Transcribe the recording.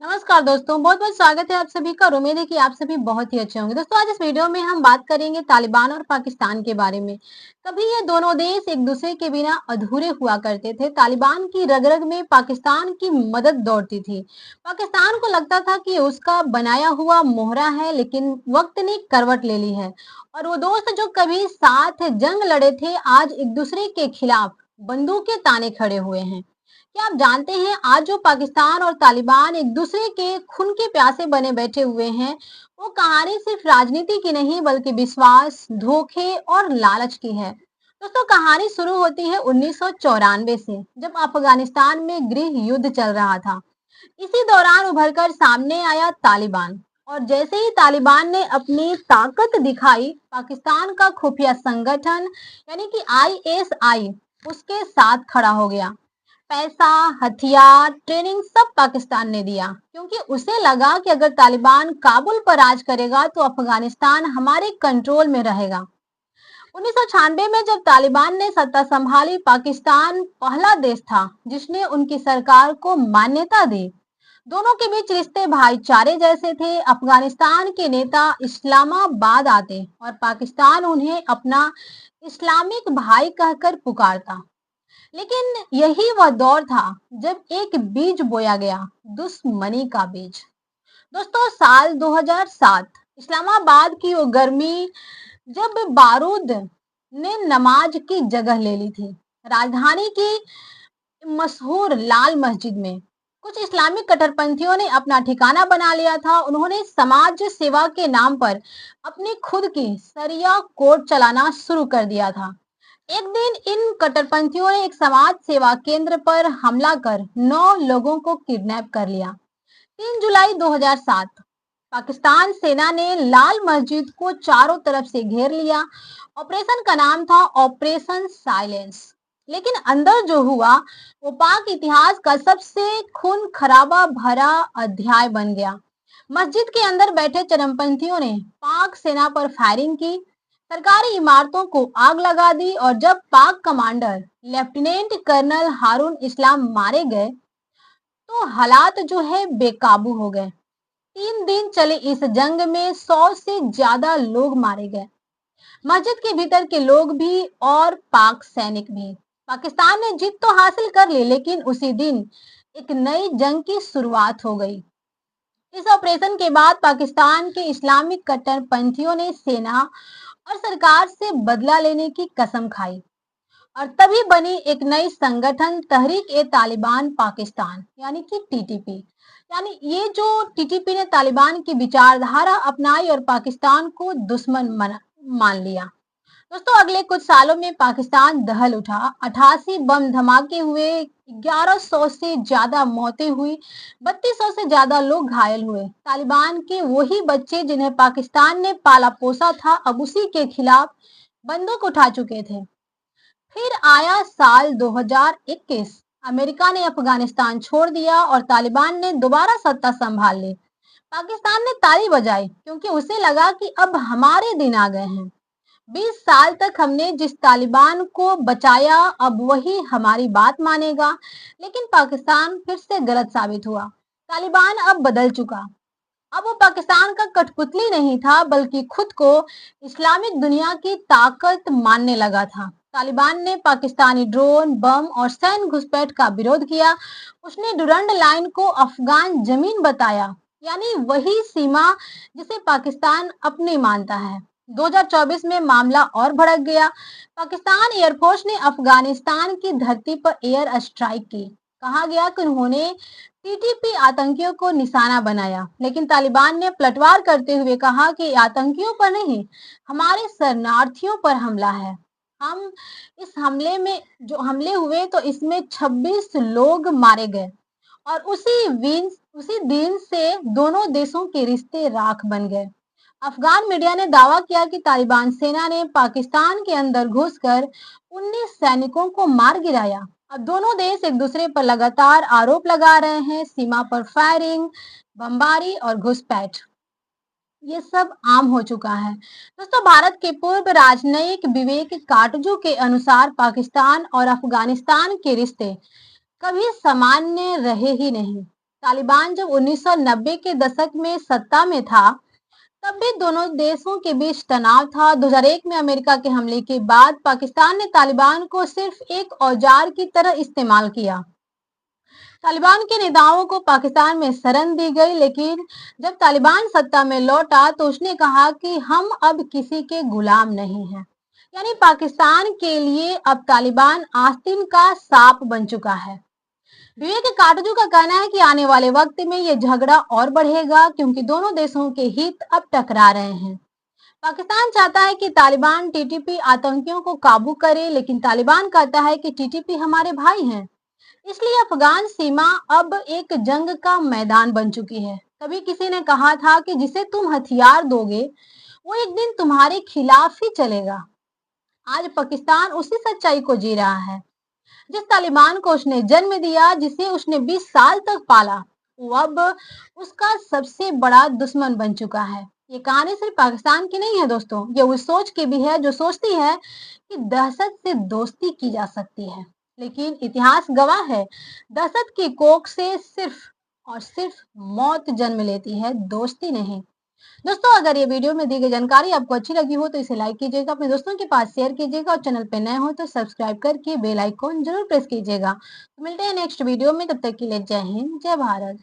नमस्कार दोस्तों, बहुत बहुत स्वागत है आप सभी का और उम्मीद है कि आप सभी बहुत ही अच्छे होंगे। दोस्तों आज इस वीडियो में हम बात करेंगे तालिबान और पाकिस्तान के बारे में। कभी ये दोनों देश एक दूसरे के बिना अधूरे हुआ करते थे। तालिबान की रग-रग में पाकिस्तान की मदद दौड़ती थी। पाकिस्तान को लगता था कि उसका बनाया हुआ मोहरा है, लेकिन वक्त ने करवट ले ली है और वो दोस्त जो कभी साथ जंग लड़े थे, आज एक दूसरे के खिलाफ बंदूकें ताने खड़े हुए हैं। क्या आप जानते हैं आज जो पाकिस्तान और तालिबान एक दूसरे के खून के प्यासे बने बैठे हुए हैं, वो कहानी सिर्फ राजनीति की नहीं बल्कि विश्वास, धोखे और लालच की है। दोस्तों कहानी शुरू होती है 1994 से, जब अफगानिस्तान में गृह युद्ध चल रहा था। इसी दौरान उभरकर सामने आया तालिबान और जैसे ही तालिबान ने अपनी ताकत दिखाई, पाकिस्तान का खुफिया संगठन यानी कि आईएसआई उसके साथ खड़ा हो गया। पैसा, हथियार, ट्रेनिंग सब पाकिस्तान ने दिया क्योंकि उसे लगा कि अगर तालिबान काबुल पर राज करेगा तो अफगानिस्तान हमारे कंट्रोल में रहेगा। 1996 में जब तालिबान ने सत्ता संभाली, पाकिस्तान पहला देश था जिसने उनकी सरकार को मान्यता दी। दोनों के बीच रिश्ते भाईचारे जैसे थे। अफगानिस्तान के नेता इस्लामाबाद आते और पाकिस्तान उन्हें अपना इस्लामिक भाई कहकर पुकारता। लेकिन यही वह दौर था जब एक बीज बोया गया, दुश्मनी का बीज। दोस्तों साल 2007 इस्लामाबाद की वो गर्मी जब बारूद ने नमाज की जगह ले ली थी। राजधानी की मशहूर लाल मस्जिद में कुछ इस्लामिक कट्टरपंथियों ने अपना ठिकाना बना लिया था। उन्होंने समाज सेवा के नाम पर अपनी खुद की सरिया कोर्ट चलाना शुरू कर दिया था। एक दिन इन कट्टरपंथियों ने एक समाज सेवा केंद्र पर हमला कर 9 लोगों को किडनैप कर लिया। 3 जुलाई 2007 पाकिस्तान सेना ने लाल मस्जिद को चारों तरफ से घेर लिया। ऑपरेशन का नाम था ऑपरेशन साइलेंस। लेकिन अंदर जो हुआ वो पाक इतिहास का सबसे खून खराबा भरा अध्याय बन गया। मस्जिद के अंदर बैठे चरमपंथियों ने पाक सेना पर फायरिंग की, सरकारी इमारतों को आग लगा दी और जब पाक कमांडर लेफ्टिनेंट कर्नल हारून इस्लाम मारे गए तो हालात जो है बेकाबू हो गए। 3 दिन चले इस जंग में 100 से ज्यादा लोग मारे गए, मस्जिद के भीतर के लोग भी और पाक सैनिक भी। पाकिस्तान ने जीत तो हासिल कर ली, लेकिन उसी दिन एक नई जंग की शुरुआत हो गई। इस ऑपरेशन के बाद पाकिस्तान के इस्लामिक कट्टरपंथियों ने सेना और सरकार से बदला लेने की कसम खाई और तभी बनी एक नई संगठन तहरीक ए तालिबान पाकिस्तान यानी कि टीटीपी। यानी ये जो टीटीपी ने तालिबान की विचारधारा अपनाई और पाकिस्तान को दुश्मन मान लिया। दोस्तों अगले कुछ सालों में पाकिस्तान दहल उठा। 88 बम धमाके हुए, 1100 से ज्यादा मौतें हुई, 3200 से ज्यादा लोग घायल हुए। तालिबान के वही बच्चे जिन्हें पाकिस्तान ने पाला पोसा था, अब उसी के खिलाफ बंदूक उठा चुके थे। फिर आया साल 2021। अमेरिका ने अफगानिस्तान छोड़ दिया और तालिबान ने दोबारा सत्ता संभाल ली। पाकिस्तान ने ताली बजाई क्योंकि उसे लगा कि अब हमारे दिन आ गए हैं। 20 साल तक हमने जिस तालिबान को बचाया, अब वही हमारी बात मानेगा। लेकिन पाकिस्तान फिर से गलत साबित हुआ। तालिबान अब बदल चुका। अब वो पाकिस्तान का कठपुतली नहीं था बल्कि खुद को इस्लामिक दुनिया की ताकत मानने लगा था। तालिबान ने पाकिस्तानी ड्रोन, बम और सैन्य घुसपैठ का विरोध किया। उसने डुरंड लाइन को अफगान जमीन बताया, यानी वही सीमा जिसे पाकिस्तान अपनी मानता है। 2024 में मामला और भड़क गया। पाकिस्तान एयरफोर्स ने अफगानिस्तान की धरती पर एयर स्ट्राइक की। कहा गया कि उन्होंने टीटीपी आतंकियों को निशाना बनाया, लेकिन तालिबान ने पलटवार करते हुए कहा कि आतंकियों पर नहीं, हमारे शरणार्थियों पर हमला है। हम इस हमले में जो हमले हुए तो इसमें 26 लोग मारे गए और उसी दिन से दोनों देशों के रिश्ते राख बन गए। अफगान मीडिया ने दावा किया कि तालिबान सेना ने पाकिस्तान के अंदर घुसकर 19 सैनिकों को मार गिराया। अब दोनों देश एक दूसरे पर लगातार आरोप लगा रहे हैं। सीमा पर फायरिंग, बमबारी और घुसपैठ ये सब आम हो चुका है। दोस्तों भारत के पूर्व राजनयिक विवेक काटजू के अनुसार पाकिस्तान और अफगानिस्तान के रिश्ते कभी सामान्य रहे ही नहीं। तालिबान जब 1990 के दशक में सत्ता में था, तब भी दोनों देशों के बीच तनाव था। 2001 में अमेरिका के हमले के बाद पाकिस्तान ने तालिबान को सिर्फ एक औजार की तरह इस्तेमाल किया। तालिबान के नेताओं को पाकिस्तान में शरण दी गई, लेकिन जब तालिबान सत्ता में लौटा तो उसने कहा कि हम अब किसी के गुलाम नहीं हैं। यानी पाकिस्तान के लिए अब तालिबान आस्तीन का सांप बन चुका है। विवेक काटजू का कहना है कि आने वाले वक्त में ये झगड़ा और बढ़ेगा, क्योंकि दोनों देशों के हित अब टकरा रहे हैं। पाकिस्तान चाहता है कि तालिबान टीटीपी आतंकियों को काबू करे, लेकिन तालिबान कहता है कि टीटीपी हमारे भाई हैं। इसलिए अफगान सीमा अब एक जंग का मैदान बन चुकी है। कभी किसी ने कहा था कि जिसे तुम हथियार दोगे वो एक दिन तुम्हारे खिलाफ ही चलेगा। आज पाकिस्तान उसी सच्चाई को जी रहा है। जिस तालिबान को उसने जन्म दिया, जिसे उसने 20 साल तक पाला, वो अब उसका सबसे बड़ा दुश्मन बन चुका है। ये कहानी सिर्फ पाकिस्तान की नहीं है दोस्तों, ये उस सोच की भी है जो सोचती है कि दहशत से दोस्ती की जा सकती है। लेकिन इतिहास गवाह है, दहशत की कोख से सिर्फ और सिर्फ मौत जन्म लेती है, दोस्ती नहीं। दोस्तों, अगर ये वीडियो में दी गई जानकारी आपको अच्छी लगी हो तो इसे लाइक कीजिएगा, अपने दोस्तों के पास शेयर कीजिएगा और चैनल पे नए हो तो सब्सक्राइब करके बेल आइकॉन जरूर प्रेस कीजिएगा। तो मिलते हैं नेक्स्ट वीडियो में, तब तक के लिए जय हिंद, जय भारत।